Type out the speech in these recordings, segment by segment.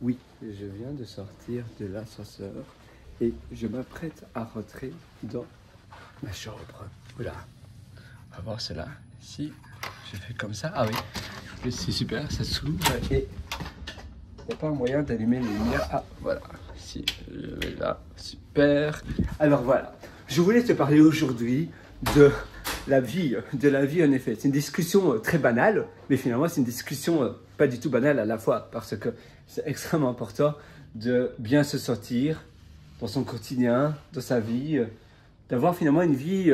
Oui, je viens de sortir de l'ascenseur et je m'apprête à rentrer dans ma chambre. Voilà. On va voir cela. Si je fais comme ça, ah oui, c'est super, ça s'ouvre et il n'y a pas moyen d'allumer les lumières. Ah, voilà. Si je vais là, super. Alors voilà, je voulais te parler aujourd'hui de la vie en effet. C'est une discussion très banale, mais finalement c'est une discussion pas du tout banale à la fois, parce que c'est extrêmement important de bien se sentir dans son quotidien, dans sa vie, d'avoir finalement une vie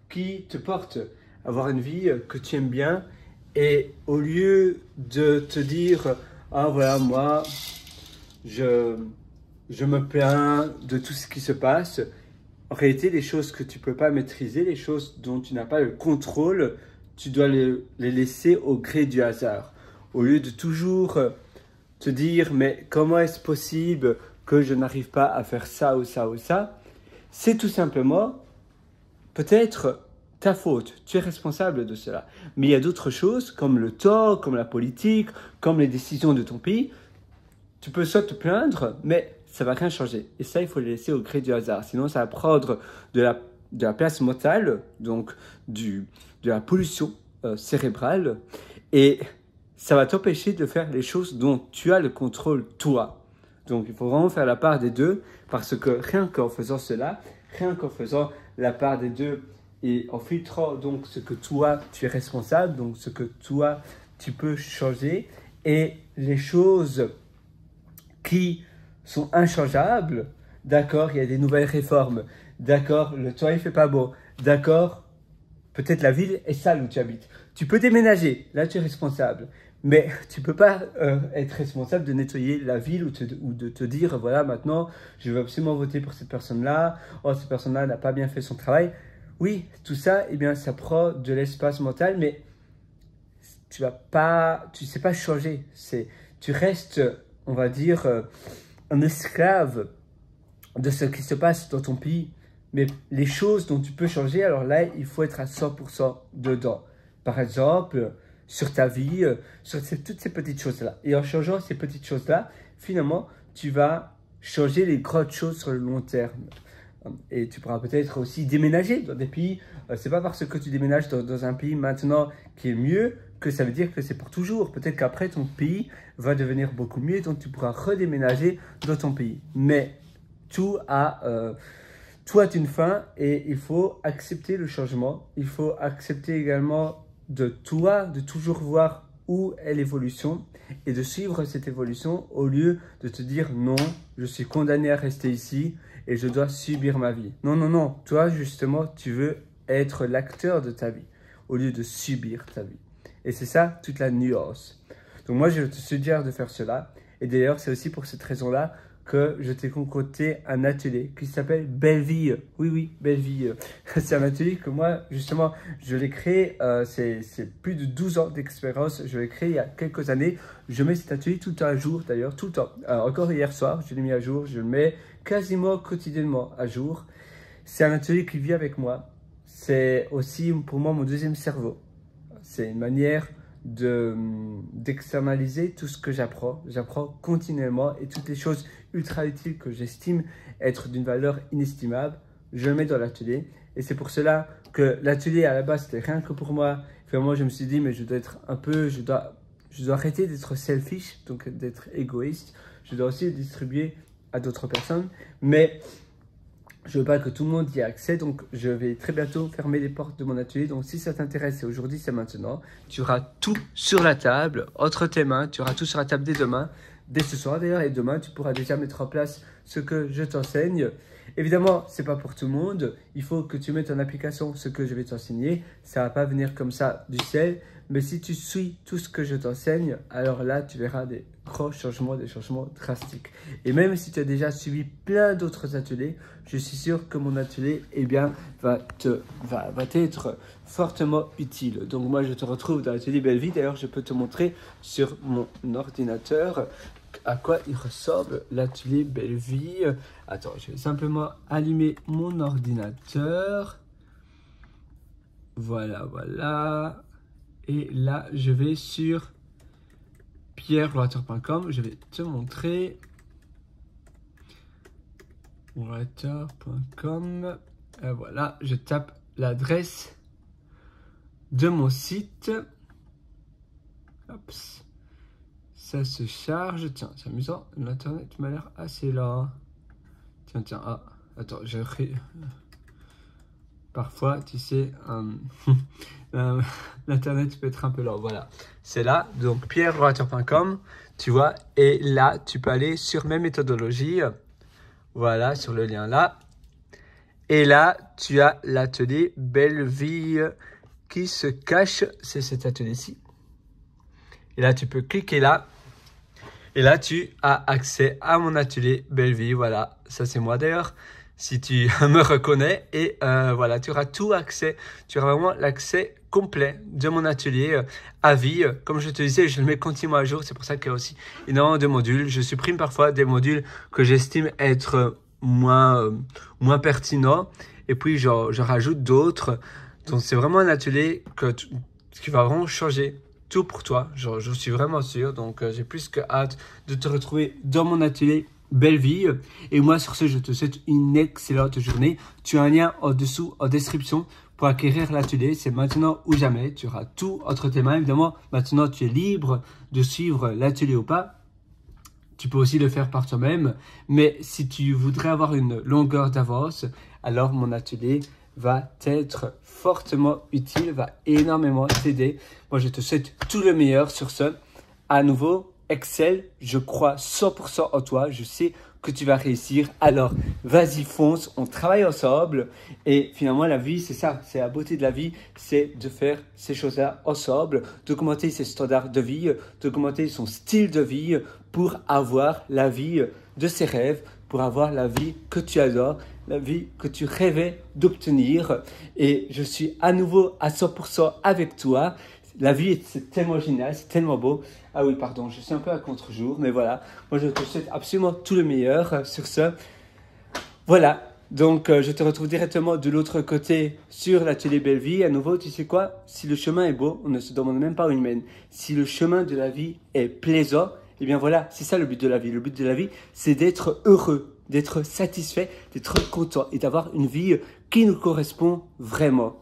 qui te porte, avoir une vie que tu aimes bien, et au lieu de te dire « Ah voilà, moi, je me plains de tout ce qui se passe », en réalité, les choses que tu ne peux pas maîtriser, les choses dont tu n'as pas le contrôle, tu dois les laisser au gré du hasard. Au lieu de toujours te dire « mais comment est-ce possible que je n'arrive pas à faire ça ou ça ou ça ?» C'est tout simplement peut-être ta faute. Tu es responsable de cela. Mais il y a d'autres choses comme le temps, comme la politique, comme les décisions de ton pays. Tu peux soit te plaindre, mais ça ne va rien changer. Et ça, il faut le laisser au gré du hasard. Sinon, ça va prendre de la place mentale, donc de la pollution cérébrale. Et ça va t'empêcher de faire les choses dont tu as le contrôle, toi. Donc, il faut vraiment faire la part des deux, parce que rien qu'en faisant cela, rien qu'en faisant la part des deux et en filtrant donc ce que toi, tu es responsable, donc ce que toi, tu peux changer, et les choses qui sont inchangeables, d'accord, il y a des nouvelles réformes, d'accord, le toit il fait pas beau, d'accord, peut-être la ville est sale où tu habites. Tu peux déménager, là tu es responsable, mais tu peux pas être responsable de nettoyer la ville ou de te dire, voilà, maintenant, je veux absolument voter pour cette personne-là, oh, cette personne-là n'a pas bien fait son travail. Oui, tout ça, eh bien, ça prend de l'espace mental, mais tu sais pas changer. Tu restes, on va dire, un esclave de ce qui se passe dans ton pays. Mais les choses dont tu peux changer, alors là, il faut être à 100% dedans. Par exemple, sur ta vie, sur toutes ces petites choses-là. Et en changeant ces petites choses-là, finalement, tu vas changer les grandes choses sur le long terme. Et tu pourras peut-être aussi déménager dans des pays. C'est pas parce que tu déménages dans un pays maintenant qui est mieux que ça veut dire que c'est pour toujours. Peut-être qu'après, ton pays va devenir beaucoup mieux, donc tu pourras redéménager dans ton pays. Mais tout a une fin et il faut accepter le changement. Il faut accepter également de toi, de toujours voir où est l'évolution et de suivre cette évolution au lieu de te dire non, je suis condamné à rester ici et je dois subir ma vie. Non, non, non. Toi, justement, tu veux être l'acteur de ta vie au lieu de subir ta vie. Et c'est ça, toute la nuance. Donc moi, je te suggère de faire cela. Et d'ailleurs, c'est aussi pour cette raison-là que je t'ai concocté un atelier qui s'appelle Belle Vie. Oui, oui, Belle Vie. C'est un atelier que moi, justement, je l'ai créé, c'est plus de 12 ans d'expérience. Je l'ai créé il y a quelques années. Je mets cet atelier tout le temps à jour, d'ailleurs, tout le temps. Encore hier soir, je l'ai mis à jour. Je le mets quasiment quotidiennement à jour. C'est un atelier qui vit avec moi. C'est aussi pour moi mon deuxième cerveau. C'est une manière d'externaliser tout ce que j'apprends. J'apprends continuellement et toutes les choses ultra utiles que j'estime être d'une valeur inestimable, je le mets dans l'atelier. Et c'est pour cela que l'atelier à la base, c'était rien que pour moi. Vraiment, je me suis dit, mais je dois être un peu, je dois arrêter d'être selfish, donc d'être égoïste. Je dois aussi le distribuer à d'autres personnes. Mais je veux pas que tout le monde y ait accès, donc je vais très bientôt fermer les portes de mon atelier. Donc si ça t'intéresse, et aujourd'hui c'est maintenant, tu auras tout sur la table, entre tes mains, tu auras tout sur la table dès demain, dès ce soir d'ailleurs, et demain tu pourras déjà mettre en place ce que je t'enseigne. Évidemment, c'est pas pour tout le monde, il faut que tu mettes en application ce que je vais t'enseigner, ça va pas venir comme ça du ciel, mais si tu suis tout ce que je t'enseigne, alors là tu verras des gros changements, des changements drastiques. Et même si tu as déjà suivi plein d'autres ateliers, je suis sûr que mon atelier eh bien, va t'être fortement utile. Donc moi je te retrouve dans l'atelier Belle Vie. D'ailleurs je peux te montrer sur mon ordinateur à quoi il ressemble l'atelier Belle Vie. Attends, je vais simplement allumer mon ordinateur. Voilà, voilà. Et là je vais sur pierrelorateur.com. Je vais te montrer. Lorateur.com. Voilà, je tape l'adresse de mon site. Hop. Ça se charge. Tiens, c'est amusant. L'internet m'a l'air assez lent. Tiens. Ah, attends, parfois, tu sais, l'internet peut être un peu lent. Voilà, c'est là. Donc, pierrelorateur.com, tu vois. Et là, tu peux aller sur mes méthodologies. Voilà, sur le lien là. Et là, tu as l'atelier Belle Vie qui se cache. C'est cet atelier-ci. Et là, tu peux cliquer là. Et là, tu as accès à mon atelier Belle Vie. Voilà, ça c'est moi d'ailleurs, si tu me reconnais. Et voilà, tu auras tout accès. Tu auras vraiment l'accès complet de mon atelier à vie. Comme je te disais, je le mets continuellement à jour. C'est pour ça qu'il y a aussi énormément de modules. Je supprime parfois des modules que j'estime être moins pertinents. Et puis, je rajoute d'autres. Donc, c'est vraiment un atelier qui va vraiment changer tout pour toi, je suis vraiment sûr. Donc j'ai plus que hâte de te retrouver dans mon atelier Belle Vie. Et moi sur ce, je te souhaite une excellente journée. Tu as un lien en dessous en description pour acquérir l'atelier. C'est maintenant ou jamais. Tu auras tout entre tes mains. Évidemment, maintenant tu es libre de suivre l'atelier ou pas. Tu peux aussi le faire par toi-même. Mais si tu voudrais avoir une longueur d'avance, alors mon atelier va t'être fortement utile, va énormément t'aider. Moi, je te souhaite tout le meilleur sur ce. À nouveau, Excel, je crois 100% en toi. Je sais que tu vas réussir. Alors, vas-y, fonce. On travaille ensemble. Et finalement, la vie, c'est ça. C'est la beauté de la vie. C'est de faire ces choses-là ensemble, d'augmenter ses standards de vie, d'augmenter son style de vie pour avoir la vie de ses rêves, pour avoir la vie que tu adores, la vie que tu rêvais d'obtenir. Et je suis à nouveau à 100% avec toi. La vie, c'est tellement génial, c'est tellement beau. Ah oui, pardon, je suis un peu à contre-jour, mais voilà. Moi, je te souhaite absolument tout le meilleur sur ce. Voilà, donc je te retrouve directement de l'autre côté sur l'atelier Belle Vie. À nouveau, tu sais quoi? Si le chemin est beau, on ne se demande même pas où il mène. Si le chemin de la vie est plaisant, eh bien voilà, c'est ça le but de la vie. Le but de la vie, c'est d'être heureux, d'être satisfait, d'être content et d'avoir une vie qui nous correspond vraiment.